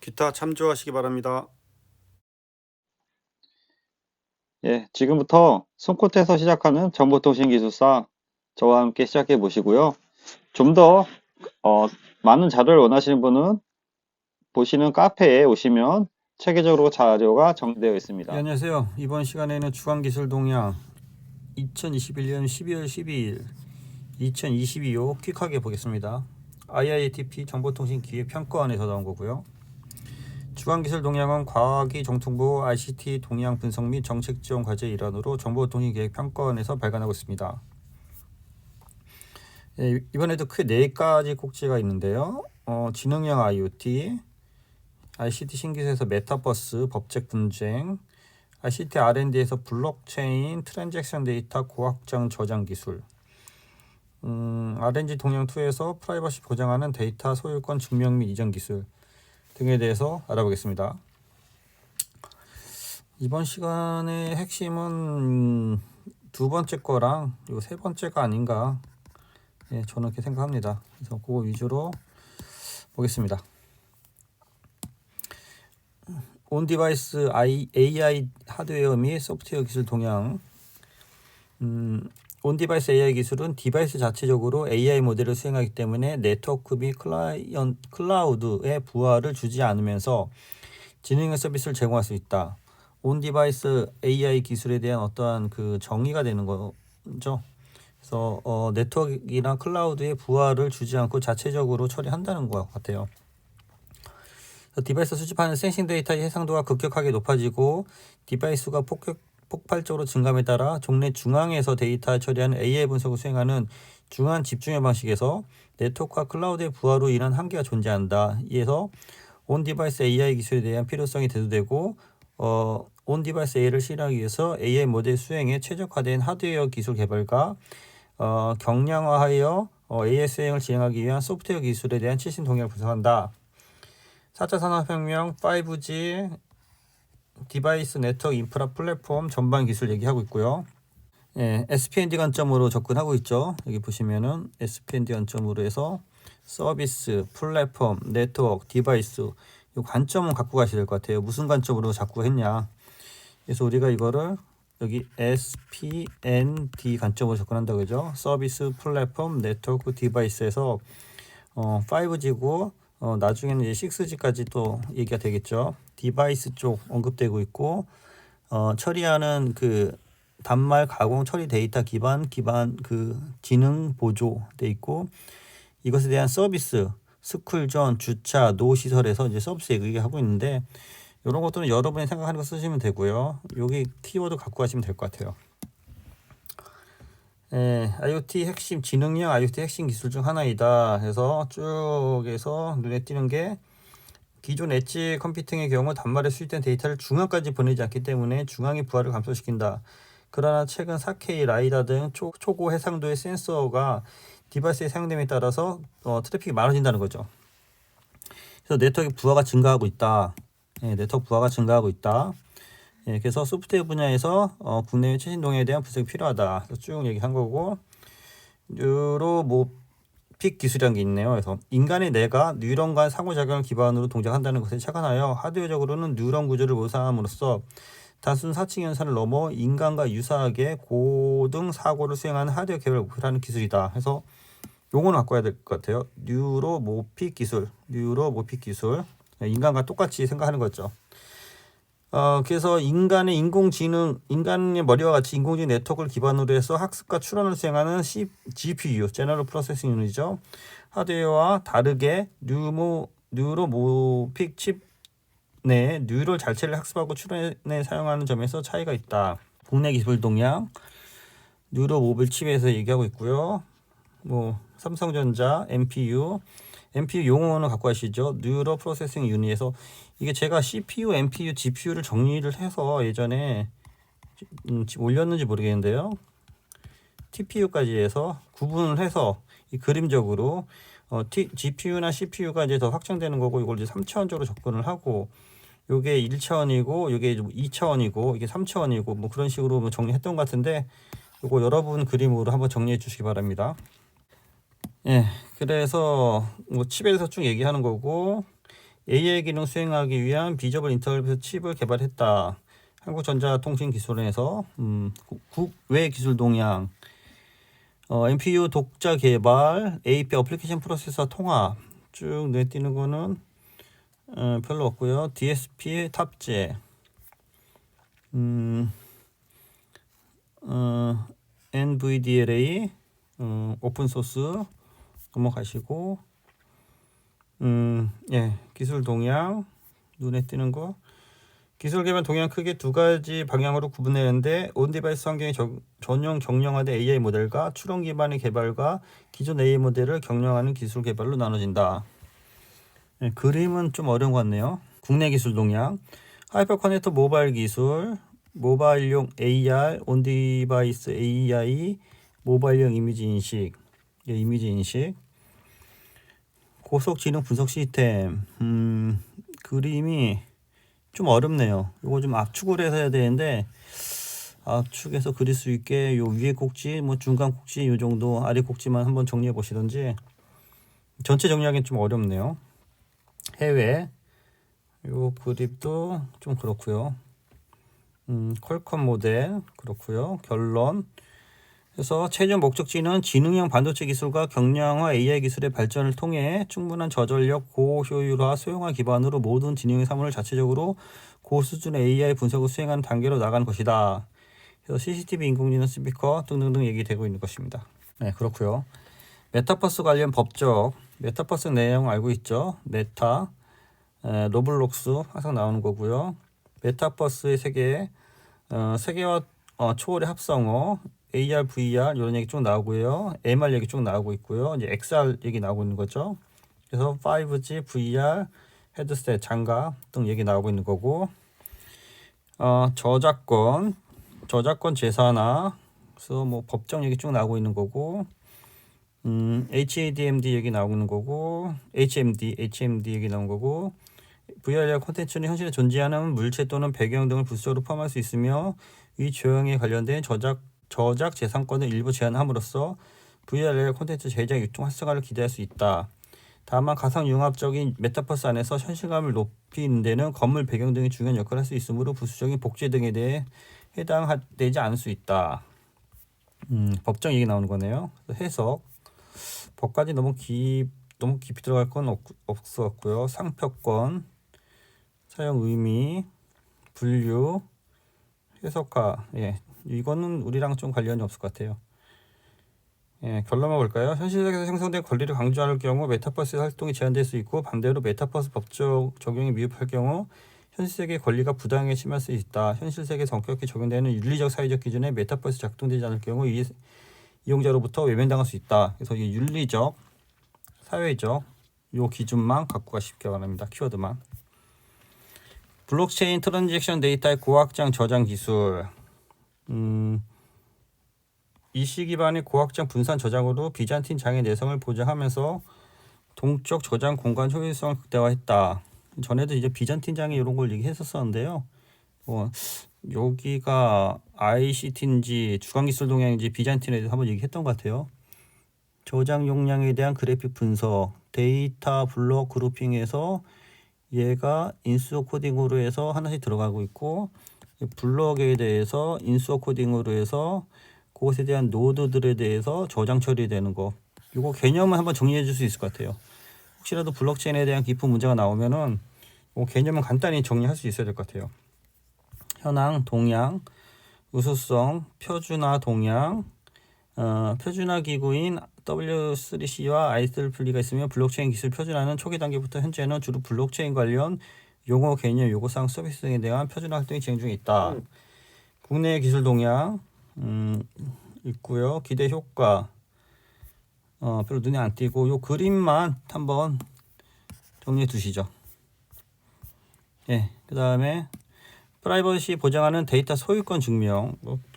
기타 참조하시기 바랍니다. 예, 지금부터 손끝에서 시작하는 정보통신기술사 저와 함께 시작해 보시고요. 좀 더 많은 자료를 원하시는 분은 보시는 카페에 오시면 체계적으로 자료가 정리되어 있습니다. 네, 안녕하세요. 이번 시간에는 주간기술 동향 2021년 12월 12일 2022호 퀵하게 보겠습니다. IITP 정보통신기획평가원에서 나온 거고요. 주간기술 동향은 과학기정통부 ICT 동향 분석 및 정책 지원 과제의 일환으로 정보통신기획평가원에서 발간하고 있습니다. 예, 이번에도 크게 4가지 꼭지가 있는데요. 지능형 IoT, ICT 신기술에서 메타버스, 법적 분쟁, ICT R&D에서 블록체인, 트랜잭션 데이터, 고확장 저장 기술, R&D 동향2에서 프라이버시 보장하는 데이터 소유권 증명 및 이전 기술 등에 대해서 알아보겠습니다. 이번 시간의 핵심은 두 번째 거랑 요 세 번째가 아닌가, 예, 저는 그렇게 생각합니다. 그래서 그거 위주로 보겠습니다. 온디바이스 AI 하드웨어 및 소프트웨어 기술 동향. 온디바이스 AI 기술은 디바이스 자체적으로 AI 모델을 수행하기 때문에 네트워크 및 클라우드의 부하를 주지 않으면서 지능형 서비스를 제공할 수 있다. 온디바이스 AI 기술에 대한 어떠한 그 정의가 되는 거죠. 그래서 네트워크나 클라우드의 부하를 주지 않고 자체적으로 처리한다는 것 같아요. 디바이스 수집하는 센싱 데이터의 해상도가 급격하게 높아지고 디바이스가 폭발적으로 증감에 따라 종래 중앙에서 데이터 처리하는 AI 분석을 수행하는 중앙 집중의 방식에서 네트워크와 클라우드의 부하로 인한 한계가 존재한다. 이에서 온디바이스 AI 기술에 대한 필요성이 대두되고 온디바이스 AI를 실현하기 위해서 AI 모델 수행에 최적화된 하드웨어 기술 개발과 경량화하여 AI 수행을 진행하기 위한 소프트웨어 기술에 대한 최신 동향을 분석한다. 4차 산업혁명, 5G, 디바이스 네트워크 인프라 플랫폼 전반 기술 얘기하고 있고요. 예, SPND 관점으로 접근하고 있죠. 여기 보시면은 SPND 관점으로 해서 서비스, 플랫폼, 네트워크, 디바이스 이 관점은 갖고 가셔야 될 것 같아요. 무슨 관점으로 자꾸 했냐. 그래서 우리가 이거를 여기 SPND 관점으로 접근한다고 그죠. 서비스, 플랫폼, 네트워크, 디바이스에서 5G고 나중에는 이제 6G까지 또 얘기가 되겠죠. 디바이스 쪽 언급되고 있고 처리하는 그 단말 가공 처리 데이터 기반 그 지능 보조 돼 있고 이것에 대한 서비스 스쿨존 주차 노시설에서 이제 서비스 얘기하고 있는데 이런 것들은 여러분이 생각하는 거 쓰시면 되고요. 여기 키워드 갖고 가시면 될 것 같아요. IoT 핵심 지능형 IoT 핵심 기술 중 하나이다 해서 쭉에서 눈에 띄는 게 기존 엣지 컴퓨팅의 경우 단말에 수집된 데이터를 중앙까지 보내지 않기 때문에 중앙의 부하를 감소시킨다. 그러나 최근 4K 라이다 등 초고 해상도의 센서가 디바이스에 사용됨에 따라서 트래픽이 많아진다는 거죠. 그래서 네트워크 부하가 증가하고 있다. 네트워크 부하가 증가하고 있다. 그래서 소프트웨어 분야에서 국내외 최신 동향에 대한 분석이 필요하다. 쭉 얘기한 거고, 뉴로모픽 기술이라는 게 있네요. 그래서 인간의 뇌가 뉴런 간 상호작용을 기반으로 동작한다는 것에 착안하여 하드웨어적으로는 뉴런 구조를 모사함으로써 단순 사칭 연산을 넘어 인간과 유사하게 고등 사고를 수행하는 하드웨어 개발을 목표로 하는 기술이다. 해서 요거는 갖고 와야 될 것 같아요. 뉴로모픽 기술. 인간과 똑같이 생각하는 거죠. 그래서 인간의 머리와 같이 인공지능 네트워크를 기반으로 해서 학습과 추론을 수행하는 GPU, General Processing Unit이죠. 하드웨어와 다르게 뉴로모픽 칩 내 뉴럴 자체를 학습하고 추론에 사용하는 점에서 차이가 있다. 국내 기술 동향, 뉴로모빌 칩에서 얘기하고 있고요. 삼성전자, MPU 용어는 갖고 가시죠. 뉴로 프로세싱 유닛에서 이게 제가 CPU, MPU, GPU를 정리를 해서 예전에 올렸는지 모르겠는데요. TPU까지 해서 구분을 해서 이 그림적으로 GPU나 CPU가 이제 더 확장되는 거고 이걸 이제 3차원적으로 접근을 하고 요게 1차원이고 요게 2차원이고 이게 3차원이고 뭐 그런 식으로 정리했던 것 같은데 요거 여러분 그림으로 한번 정리해 주시기 바랍니다. 그래서 칩에 대해서 쭉 얘기하는 거고 AI 기능 수행하기 위한 비저블 인터페이스 칩을 개발했다. 한국전자통신기술원에서 국외 기술 동향, MPU 독자 개발, AP 어플리케이션 프로세서 통합 쭉 눈에 띄는 거는 별로 없고요. DSP 탑재, NVDLA 오픈 소스 넘어가시고, 예, 기술 동향 눈에 띄는 거. 기술 개발 동향 크게 두 가지 방향으로 구분되는데 온디바이스 환경에 전용 경량화된 AI 모델과 추론 기반의 개발과 기존 AI 모델을 경량화하는 기술 개발로 나눠진다. 네, 그림은 좀 어려운 것 같네요. 국내 기술 동향, 하이퍼 커넥터 모바일 기술, 모바일용 AR, 온디바이스 AI, 모바일용 이미지 인식, 이미지 인식, 고속 지능 분석 시스템. 그림이 좀 어렵네요. 이거 좀 압축을 해서 해야 되는데 압축해서 그릴 수 있게 요 위에 꼭지, 뭐 중간 꼭지 요 정도, 아래 꼭지만 한번 정리해 보시던지. 전체 정리하기는 좀 어렵네요. 해외 요 그립도 좀 그렇고요. 퀄컴 모델 그렇고요. 결론. 그래서 최종 목적지는 지능형 반도체 기술과 경량화 AI 기술의 발전을 통해 충분한 저전력, 고효율화, 소형화 기반으로 모든 지능형 사물을 자체적으로 고수준의 AI 분석을 수행하는 단계로 나가는 것이다. 그래서 CCTV, 인공지능, 스피커 등등등 얘기되고 있는 것입니다. 네, 그렇고요. 메타버스 관련 법적, 메타버스 내용 알고 있죠? 메타, 로블록스 항상 나오는 거고요. 메타버스의 세계, 세계와 초월의 합성어, AR, VR 이런 얘기 쭉 나오고요. MR 얘기 쭉 나오고 있고요. 이제 XR 얘기 나오고 있는 거죠. 그래서 5G, VR, 헤드셋, 장갑 등 얘기 나오고 있는 거고, 저작권 재산화, 그래서 뭐 법정 얘기 쭉 나오고 있는 거고, HADMD 얘기 나오고 있는 거고, HMD 얘기 나온 거고, VR 콘텐츠는 현실에 존재하는 물체 또는 배경 등을 부수적으로 포함할 수 있으며 이 조형에 관련된 저작 재산권을 일부 제한함으로써 VR 콘텐츠 제작, 유통, 활성화를 기대할 수 있다. 다만 가상융합적인 메타버스 안에서 현실감을 높이는 데는 건물 배경 등이 중요한 역할을 할 수 있으므로 부수적인 복제 등에 대해 해당되지 않을 수 있다. 법정 얘기 나오는 거네요. 해석. 법까지 너무 깊이 들어갈 건 없었고요. 상표권, 사용 의미, 분류, 해석화. 예, 이거는 우리랑 좀 관련이 없을 것 같아요. 예, 결론만 볼까요? 현실 세계에서 생성된 권리를 강조할 경우 메타버스의 활동이 제한될 수 있고 반대로 메타버스 법적 적용이 미흡할 경우 현실 세계의 권리가 부당하게 침해할 수 있다. 현실 세계에서 엄격히 적용되는 윤리적 사회적 기준에 메타버스 작동되지 않을 경우 이용자로부터 외면당할 수 있다. 그래서 이 윤리적, 사회적 요 기준만 갖고 가십시기 바랍니다. 키워드만. 블록체인 트랜잭션 데이터의 고확장 저장 기술. 이시 기반의 고확장 분산 저장으로 비잔틴 장의 내성을 보장하면서 동적 저장 공간 효율성을 극대화했다. 전에도 이제 비잔틴 장애 이런 걸 얘기했었었는데요. 여기가 ICT인지 주간기술 동향인지 비잔틴에 대해서 한번 얘기했던 것 같아요. 저장 용량에 대한 그래픽 분석, 데이터 블록 그룹핑에서 얘가 인수어 코딩으로 해서 하나씩 들어가고 있고, 블럭에 대해서 인수어 코딩으로 해서 그것에 대한 노드들에 대해서 저장 처리되는 거. 이거 개념을 한번 정리해 줄 수 있을 것 같아요. 혹시라도 블록체인에 대한 깊은 문제가 나오면은 개념은 간단히 정리할 수 있어야 될 것 같아요. 현황, 동향, 우수성, 표준화 동향, 표준화 기구인 W3C와 IEEE가 있으며 블록체인 기술 표준화는 초기 단계부터 현재는 주로 블록체인 관련 용어, 개념, 요구사항, 서비스 등에 대한 표준화 활동이 진행 중에 있다. 국내 기술 동향 있고요. 기대 효과 별로 눈에 안 띄고 요 그림만 한번 정리해 두시죠. 예, 그 다음에 프라이버시 보장하는 데이터 소유권 증명.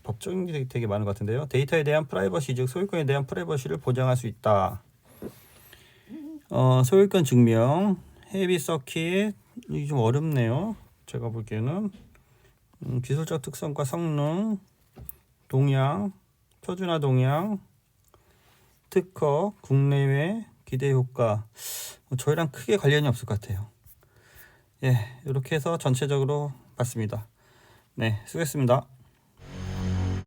법적인 게 되게 많은 것 같은데요. 데이터에 대한 프라이버시, 즉 소유권에 대한 프라이버시를 보장할 수 있다. 소유권 증명, 헤비 서킷, 이게 좀 어렵네요. 제가 보기에는 기술적 특성과 성능, 동향, 표준화 동향, 특허, 국내외, 기대 효과. 저희랑 크게 관련이 없을 것 같아요. 예, 이렇게 해서 전체적으로 봤습니다. 네, 수고했습니다.